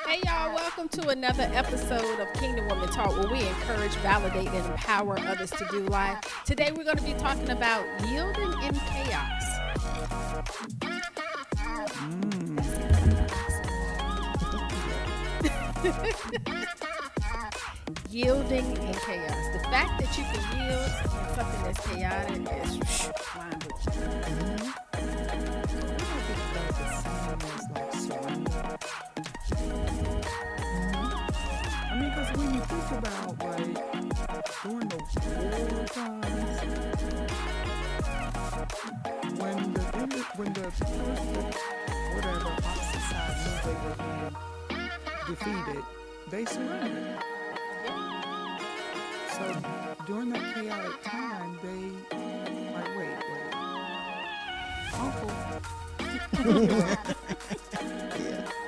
Hey y'all, welcome to another episode of Kingdom Women Talk, where we encourage, validate, and empower others to do life. Today we're going to be talking about yielding in chaos. Yielding in chaos. The fact that you can yield in something that's chaotic is mind-blowing. I mean, because when you think about, like, during the war times, when the whatever opposite side knew they were being defeated, they surrendered. So during that chaotic time, they like, wait, uncle.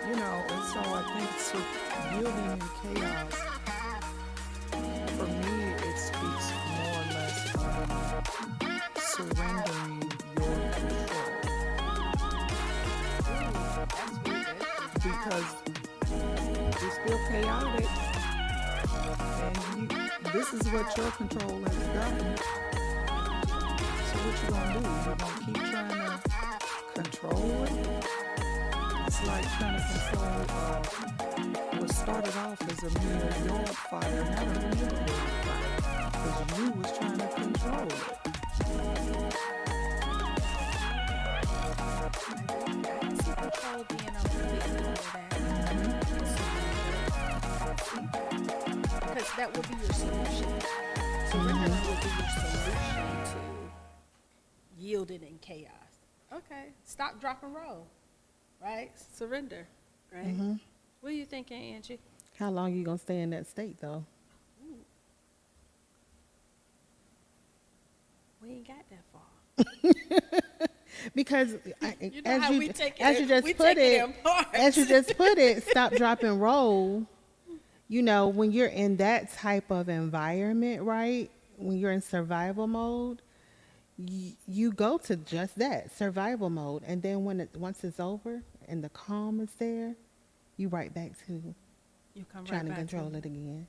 You know, and so I think yielding in chaos, for me, it speaks more or less of surrendering your control. Because it's still chaotic, and this is what your control has gotten. So what you gonna do? You gonna keep trying to control it? It's like trying to control what started off as a mere yard fire, not a real yard fire, because you was trying to control it. I see control being a big part of that. Because that would be your solution. Surrendering would be your solution to yielding in chaos. Okay, stop, drop, and roll. Right? Surrender. Right? What are you thinking, Angie? How long you gonna stay in that state though? We ain't got that far. Because You know how we take it, as you just put it, stop, drop, and roll. You know, when you're in that type of environment, right? When you're in survival mode, you go to just that survival mode, and then once it's over and the calm is there, you right back to You come trying right to back control to it again.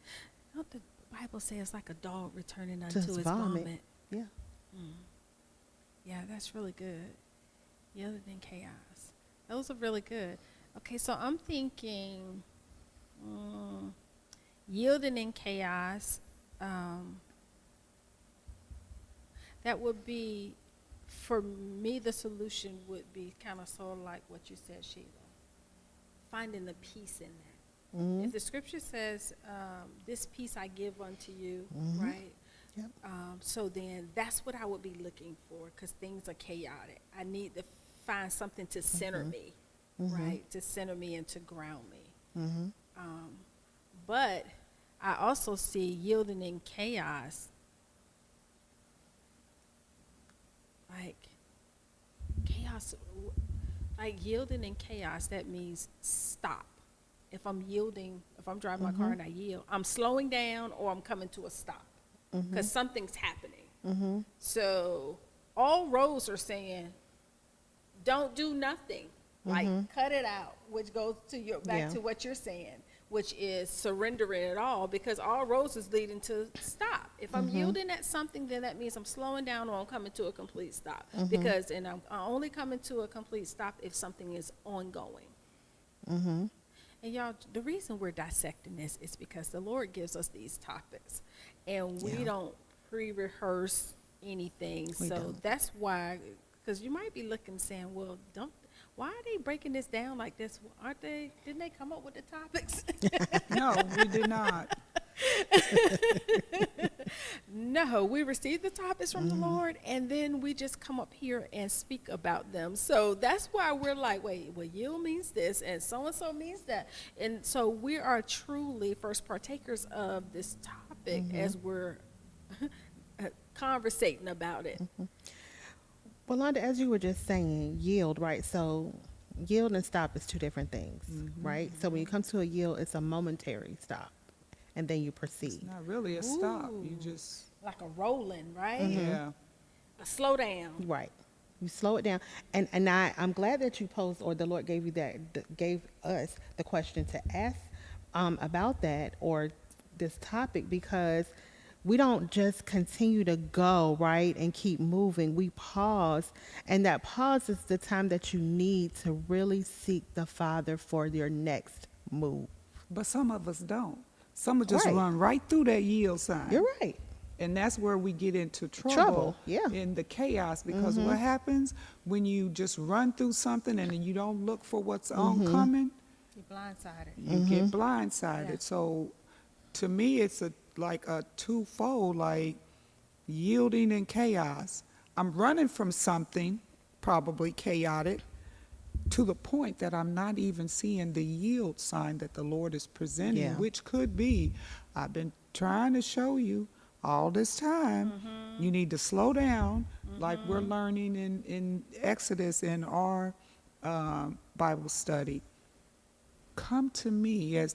What the Bible says, like a dog returning To unto his vomit. Yeah. Yeah, that's really good. Yielding in chaos. Those are really good. Okay, so I'm thinking yielding in chaos. That would be, for me, the solution would be kind of sort of like what you said, Sheila. Finding the peace in that. If the scripture says, this peace I give unto you, right? Yep. So then that's what I would be looking for, because things are chaotic. I need to find something to center me, right? To center me and to ground me. But I also see yielding in chaos, like chaos, like yielding in chaos, that means stop. If I'm yielding, if I'm driving my car and I yield, I'm slowing down or I'm coming to a stop because something's happening. So all roads are saying, don't do nothing. Like cut it out, which goes to your back to what you're saying. which is surrendering it all, because all roads is leading to stop. If I'm yielding at something, then that means I'm slowing down or I'm coming to a complete stop. Because, and I'm only coming to a complete stop if something is ongoing. And y'all, the reason we're dissecting this is because the Lord gives us these topics, and we Yeah. don't pre-rehearse anything. We So don't. that's why, because you might be looking saying, well, why are they breaking this down like this? Didn't they come up with the topics? No, we did not. No, we receive the topics from the Lord, and then we just come up here and speak about them. So that's why we're like, wait, well, yield means this, and so means that. And so we are truly first partakers of this topic as we're conversating about it. Well, Londa, as you were just saying, yield, right? So yield and stop is two different things, right? So when you come to a yield, it's a momentary stop, and then you proceed. It's not really a stop. You Ooh. just, Like a rolling, right? yeah. A slow down. Right. You slow it down. And I'm glad that you posed, or the Lord gave you gave us the question to ask about that, or this topic, because we don't just continue to go, right, and keep moving. We pause, and that pause is the time that you need to really seek the Father for your next move. But some of us don't. Some will just Right. run right through that yield sign. You're right. And that's where we get into trouble, Trouble, yeah. in the chaos, because what happens when you just run through something and then you don't look for what's oncoming, You're blindsided. you get blindsided. Yeah. So to me, it's like a twofold, like yielding and chaos. I'm running from something, probably chaotic, to the point that I'm not even seeing the yield sign that the Lord is presenting, Yeah. which could be, I've been trying to show you all this time, you need to slow down, like we're learning in Exodus in our Bible study. Come to me, as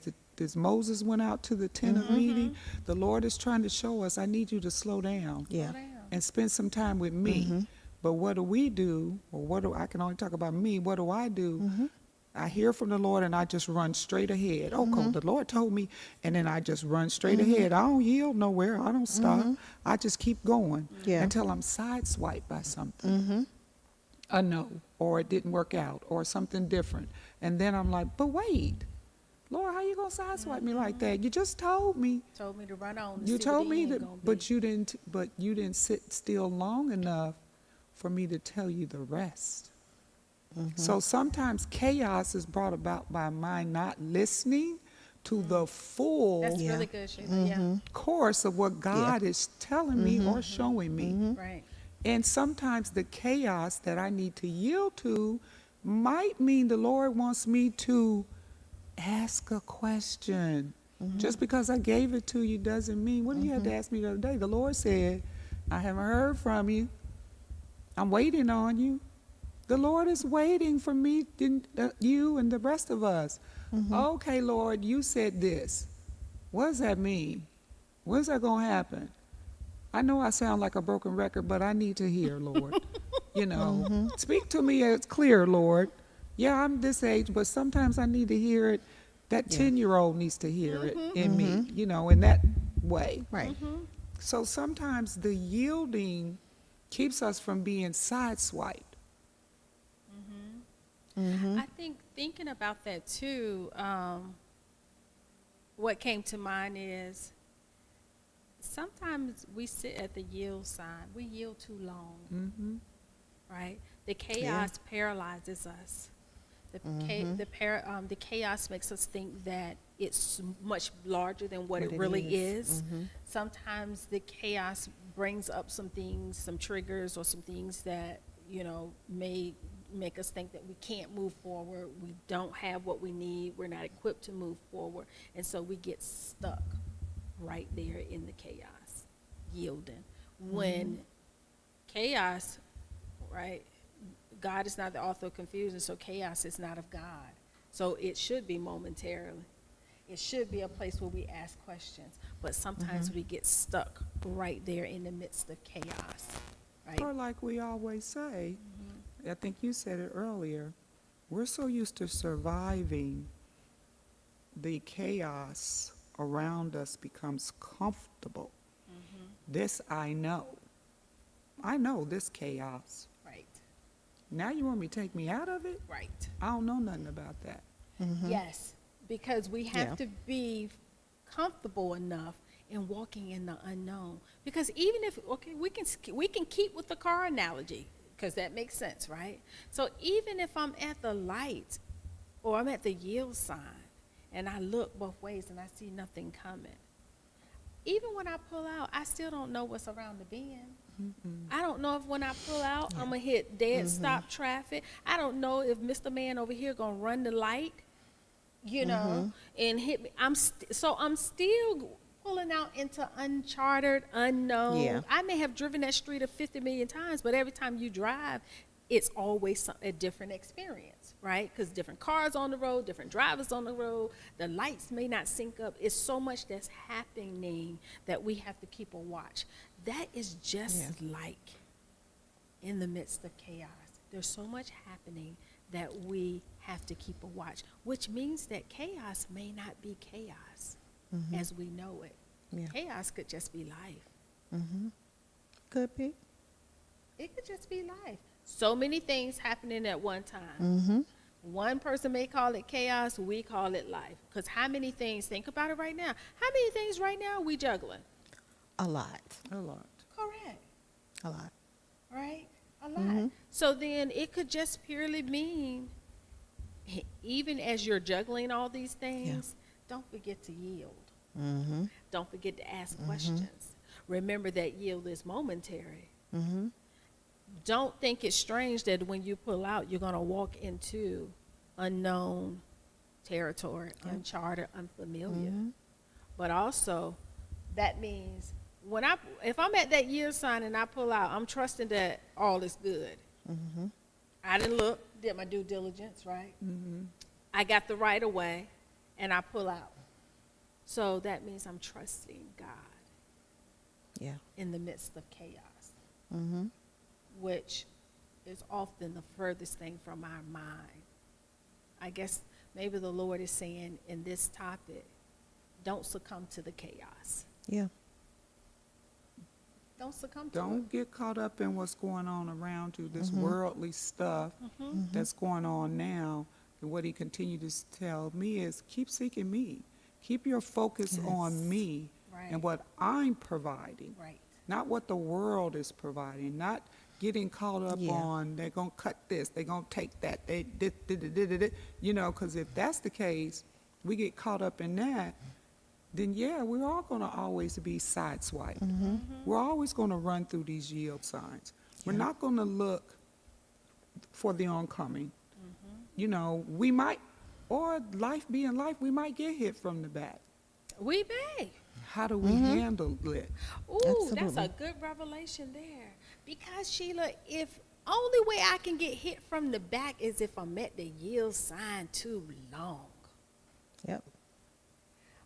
Moses went out to the tent of meeting, the Lord is trying to show us, I need you to slow down Yeah. Slow down. and spend some time with me. But what do we do? Or I can only talk about me. What do? I hear from the Lord and I just run straight ahead. Okay, the Lord told me, and then I just run straight ahead. I don't yield nowhere. I don't stop. I just keep going Yeah. until I'm sideswiped by something. A no, or it didn't work out, or something different. And then I'm like, but wait, Lord, how you gonna sideswipe me like that? You just told me. Told me to run on. To You see told what the me end that, gonna be. but you didn't sit still long enough for me to tell you the rest. So sometimes chaos is brought about by my not listening to the full That's Yeah. really good, Sheila. Yeah. course of what God is telling me or showing me. Right. And sometimes the chaos that I need to yield to might mean the Lord wants me to ask a question. Just because I gave it to you doesn't mean, what did you have to ask me the other day? The Lord said, I haven't heard from you. I'm waiting on you. The Lord is waiting for me, you and the rest of us. Okay, Lord, you said this. What does that mean? When's that going to happen? I know I sound like a broken record, but I need to hear, Lord. Speak to me as clear, Lord. Yeah, I'm this age, but sometimes I need to hear it. That 10-year-old needs to hear it in me, in that way. Right. So sometimes the yielding keeps us from being sideswiped. I think thinking about that too, what came to mind is sometimes we sit at the yield sign. We yield too long, right? The chaos paralyzes us. The chaos makes us think that it's much larger than what it really is. Sometimes the chaos brings up some things, some triggers, or some things that may make us think that we can't move forward. We don't have what we need. We're not equipped to move forward, and so we get stuck right there in the chaos, yielding. When chaos, right? God is not the author of confusion, so chaos is not of God. So it should be momentarily. It should be a place where we ask questions. But sometimes we get stuck right there in the midst of chaos. Right? Or like we always say, I think you said it earlier, we're so used to surviving the chaos around us becomes comfortable. This I know. I know this chaos. Right. Now you want me to take me out of it? Right. I don't know nothing about that. Yes, because we have Yeah. to be comfortable enough in walking in the unknown. Because even if, okay, we can keep with the car analogy because that makes sense, right? So even if I'm at the light or I'm at the yield sign and I look both ways and I see nothing coming, even when I pull out, I still don't know what's around the bend. I don't know if when I pull out, I'm gonna hit dead stop traffic. I don't know if Mr. Man over here gonna run the light, you know, and hit me. I'm still pulling out into uncharted, unknown. Yeah. I may have driven that street 50 million times, but every time you drive, it's always a different experience, right? Because different cars on the road, different drivers on the road, the lights may not sync up. It's so much that's happening that we have to keep a watch. That is just like in the midst of chaos. There's so much happening that we have to keep a watch, which means that chaos may not be chaos as we know it. Yeah. Chaos could just be life. Could be. It could just be life. So many things happening at one time. One person may call it chaos, we call it life. Because how many things, think about it right now, how many things right now we juggling? A lot. A lot. Correct, A lot. right? A lot. So then it could just purely mean, even as you're juggling all these things, don't forget to yield. Don't forget to ask questions. Remember that yield is momentary. Don't think it's strange that when you pull out, you're going to walk into unknown territory, uncharted, unfamiliar. But also, that means if I'm at that yield sign and I pull out, I'm trusting that all is good. I didn't look, did my due diligence, right? I got the right of way, and I pull out. So that means I'm trusting God Yeah. in the midst of chaos, which is often the furthest thing from our mind. I guess maybe the Lord is saying in this topic, don't succumb to the chaos. Yeah. Don't succumb to Don't get caught up in what's going on around you, this worldly stuff that's going on now. And what he continued to tell me is keep seeking me. Keep your focus on me Right. and what I'm providing. Right. Not what the world is providing, not getting caught up Yeah. on they're going to cut this, they're going to take that, you know, because if that's the case, we get caught up in that, then yeah, we're all going to always be sideswiped. We're always going to run through these yield signs. We're not going to look for the oncoming. You know, we might, or life being life, we might get hit from the back. We may. How do we handle it? Ooh, that's a Absolutely. good revelation there. Because Sheila, if only way I can get hit from the back is if I'm at the yield sign too long. Yep.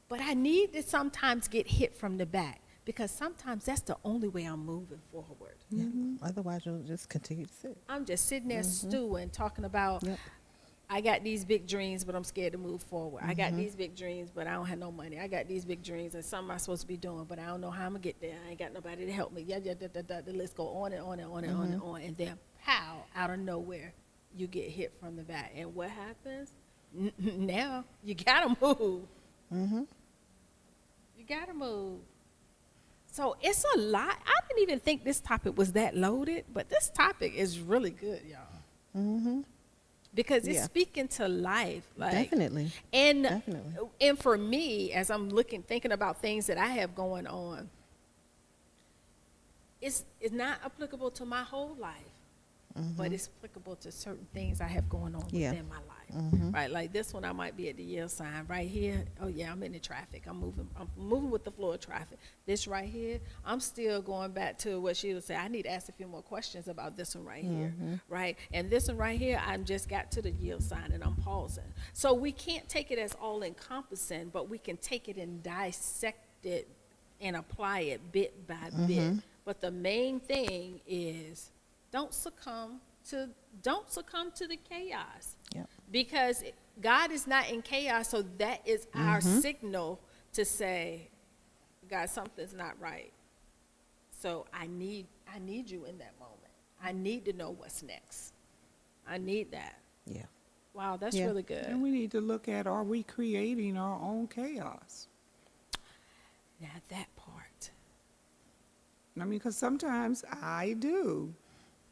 But I need to sometimes get hit from the back because sometimes that's the only way I'm moving forward. Yeah. Otherwise, you'll just continue to sit. I'm just sitting there stewing, talking about, Yep. I got these big dreams, but I'm scared to move forward. I got these big dreams, but I don't have no money. I got these big dreams and something I'm supposed to be doing, but I don't know how I'm going to get there. I ain't got nobody to help me. The list go on and on and on and on and on. And then, pow, out of nowhere, you get hit from the back. And what happens? Now, you got to move. You got to move. So it's a lot. I didn't even think this topic was that loaded, but this topic is really good, y'all. Because it's Yeah. speaking to life, like Definitely. and Definitely. and for me, as I'm thinking about things that I have going on, it's not applicable to my whole life, but it's applicable to certain things I have going on Yeah. within my life, right? Like this one, I might be at the yield sign right here. Oh yeah, I'm in the traffic. I'm moving with the flow of traffic. This right here, I'm still going back to what she would say. I need to ask a few more questions about this one right here, right? And this one right here, I just got to the yield sign and I'm pausing. So we can't take it as all encompassing, but we can take it and dissect it and apply it bit by bit. But the main thing is don't succumb to the chaos. Yep. because God is not in chaos, so that is our signal to say, God, something's not right. So I need you in that moment. I need to know what's next. I need that. Yeah. Wow, that's Yeah. really good. And we need to look at, are we creating our own chaos? Now that part. I mean, because sometimes I do.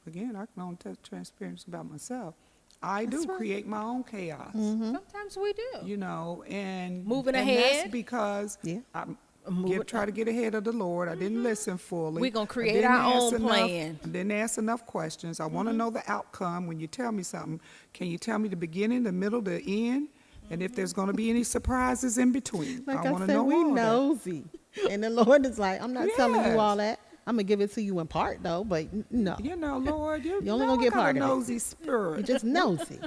Again, I can only tell transparency about myself. I do That's right. create my own chaos. Sometimes we do. You know, and Moving and ahead. that's because Yeah. I Moving- try to get ahead of the Lord. I didn't listen fully. We gonna I create didn't our ask own enough- plan. I didn't ask enough questions. I want to know the outcome. When you tell me something, can you tell me the beginning, the middle, the end, and if there's going to be any surprises in between? Like I I want to said, know we all that. nosy. And the Lord is like, I'm not telling you Yes. all that. I'm going to give it to you in part, though, but no. You know, Lord, you You only know gonna I get got part a of it. nosy spirit. You're just nosy.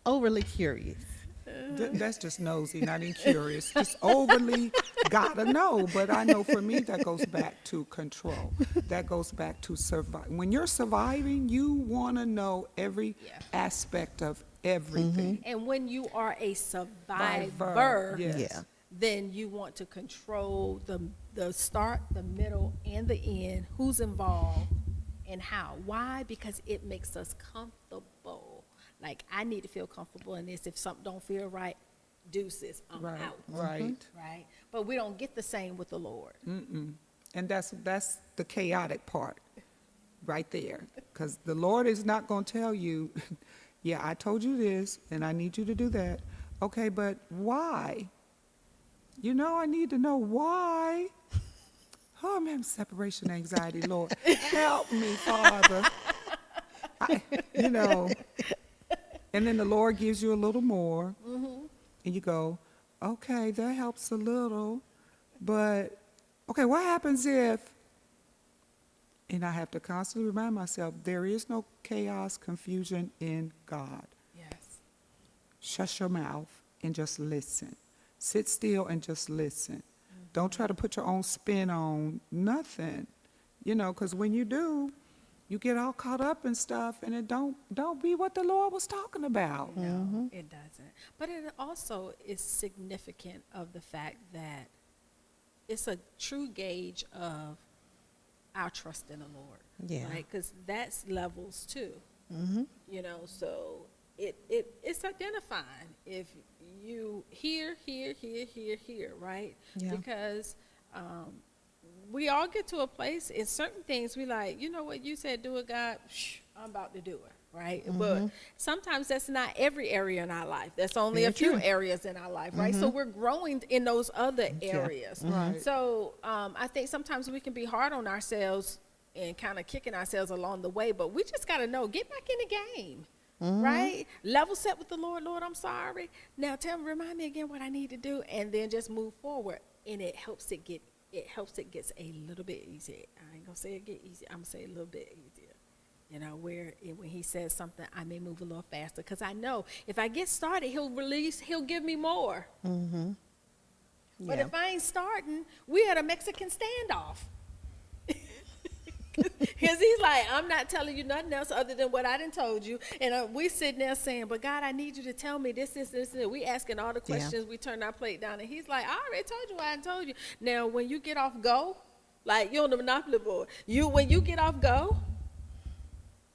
Overly curious. That's just nosy, not incurious. Just overly gotta know. But I know for me, that goes back to control. That goes back to survive. When you're surviving, you want to know every Yeah. aspect of everything. And when you are a survivor, Survivor, yes. Yeah. then you want to control the start, the middle, and the end, who's involved and how. Why? Because it makes us comfortable. Like, I need to feel comfortable in this. If something don't feel right, deuces, I'm Right, out. right. Right? But we don't get the same with the Lord. And that's the chaotic part right there. Because the Lord is not going to tell you, yeah, I told you this, and I need you to do that. Okay, but why? You know, I need to know why. Oh, I'm having separation anxiety, Lord. Help me, Father. You know, and then the Lord gives you a little more, and you go, okay, that helps a little, but, okay, what happens if, and I have to constantly remind myself, there is no chaos, confusion in God. Yes. Shut your mouth and just listen. Sit still and just listen. Don't try to put your own spin on nothing, you know, because when you do, you get all caught up in stuff, and it don't be what the Lord was talking about. No, it doesn't. But it also is significant of the fact that it's a true gauge of our trust in the Lord. Yeah. Right? Because that's levels too. You know, so it's identifying if you here, right? Yeah. Because we all get to a place in certain things we like, you know what, you said do it, God, I'm about to do it, right? But sometimes that's not every area in our life. That's only Very a few true. areas in our life, right? So we're growing in those other areas. Right. So I think sometimes we can be hard on ourselves and kind of kicking ourselves along the way, but we just got to know, get back in the game. Right? Level set with the Lord. Lord, I'm sorry. Now remind me again what I need to do, and then just move forward. And it helps it gets a little bit easier. I ain't gonna say it get easy. I'm gonna say a little bit easier. You know, when he says something, I may move a little faster because I know if I get started, he'll give me more. But Yeah. if I ain't starting, we at a Mexican standoff. Because he's like, I'm not telling you nothing else other than what I done told you. And we sitting there saying, but God, I need you to tell me this. We asking all the Yeah. questions. We turn our plate down. And he's like, I already told you what I told you. Now, when you get off go, like you're on the Monopoly board, when you get off go,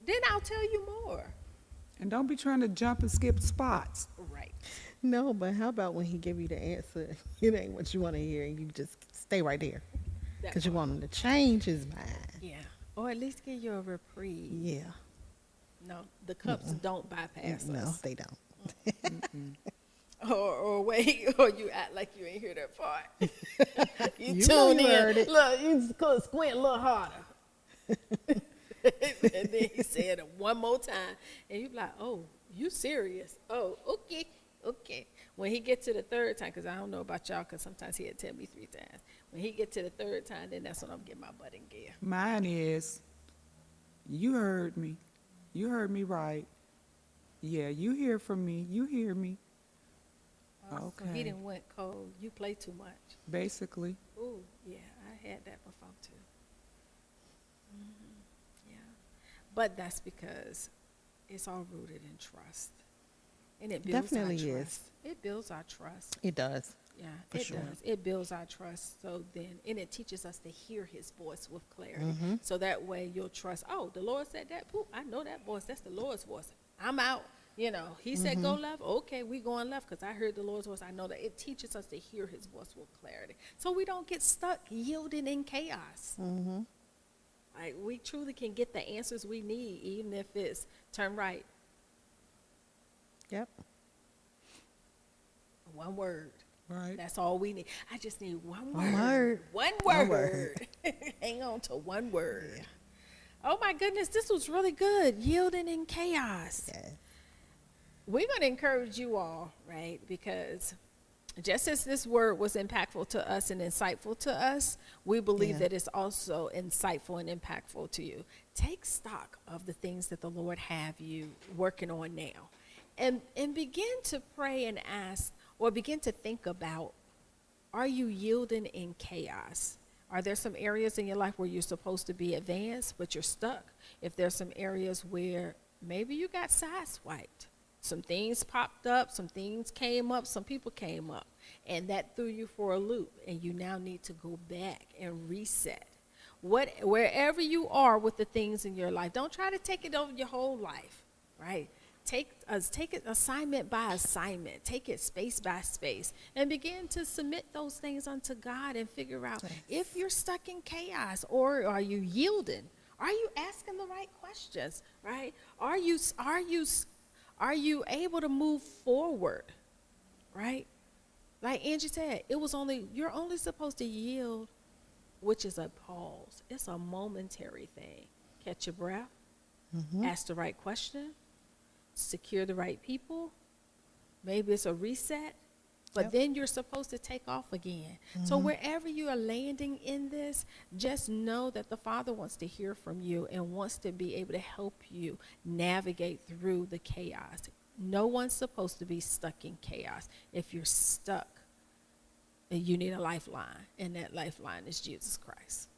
then I'll tell you more. And don't be trying to jump and skip spots. Right. No, but how about when he give you the answer, it ain't what you want to hear, and you just stay right there That because you part. want him to change his mind. Yeah. Or at least give you a reprieve. Yeah. No, the cups don't bypass No, us. they don't. Or wait, or you act like you ain't hear that part. You know you heard it. Look, you just squint a little harder. And then he said it one more time, and you be like, "Oh, you serious? Oh, okay." When he get to the third time, because I don't know about y'all, because sometimes he'll tell me 3 times. When he get to the third time, then that's when I'm getting my butt in gear. Mine is, you heard me. You heard me right. Yeah, you hear from me. You hear me. So he Okay. didn't went cold. You play too much. Basically. Ooh, yeah, I had that before too. Yeah, but that's because it's all rooted in trust. And it builds Definitely our is. trust. It builds our trust. It does. Yeah, For it sure. does. It builds our trust. So then, and it teaches us to hear his voice with clarity. Mm-hmm. So that way you'll trust, oh, the Lord said that. Pooh, I know that voice. That's the Lord's voice. I'm out. You know, he said go left. Okay, we going left because I heard the Lord's voice. I know that. It teaches us to hear his voice with clarity. So we don't get stuck yielding in chaos. Mm-hmm. Like, we truly can get the answers we need, even if it's turn right. Yep. One word. Right. That's all we need. I just need one One word. word. One One word. Hang on to one word. Oh my goodness, this was really good. Yielding in chaos. Yes. We're going to encourage you all, right? Because just as this word was impactful to us and insightful to us, we believe Yeah. that it's also insightful and impactful to you. Take stock of the things that the Lord have you working on now. And begin to pray and ask, or begin to think about, are you yielding in chaos? Are there some areas in your life where you're supposed to be advanced, but you're stuck? If there's some areas where maybe you got sideswiped, some things popped up, some things came up, some people came up, and that threw you for a loop, and you now need to go back and reset. Wherever you are with the things in your life, don't try to take it over your whole life, right? Take it assignment by assignment. Take it space by space, and begin to submit those things unto God and figure out if you're stuck in chaos, or are you yielding? Are you asking the right questions, right? Are you able to move forward, right? Like Angie said, you're only supposed to yield, which is a pause. It's a momentary thing. Catch your breath, ask the right question, secure the right people. Maybe it's a reset, but Yep. then you're supposed to take off again. So wherever you are landing in this, just know that the Father wants to hear from you and wants to be able to help you navigate through the chaos. No one's supposed to be stuck in chaos. If you're stuck, you need a lifeline, and that lifeline is Jesus Christ.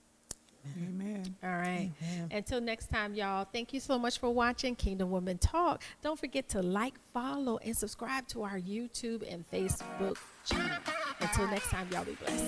Amen. All right. Amen. Until next time, y'all, thank you so much for watching Kingdom Women Talk. Don't forget to like, follow, and subscribe to our YouTube and Facebook channel. Until next time, y'all be blessed.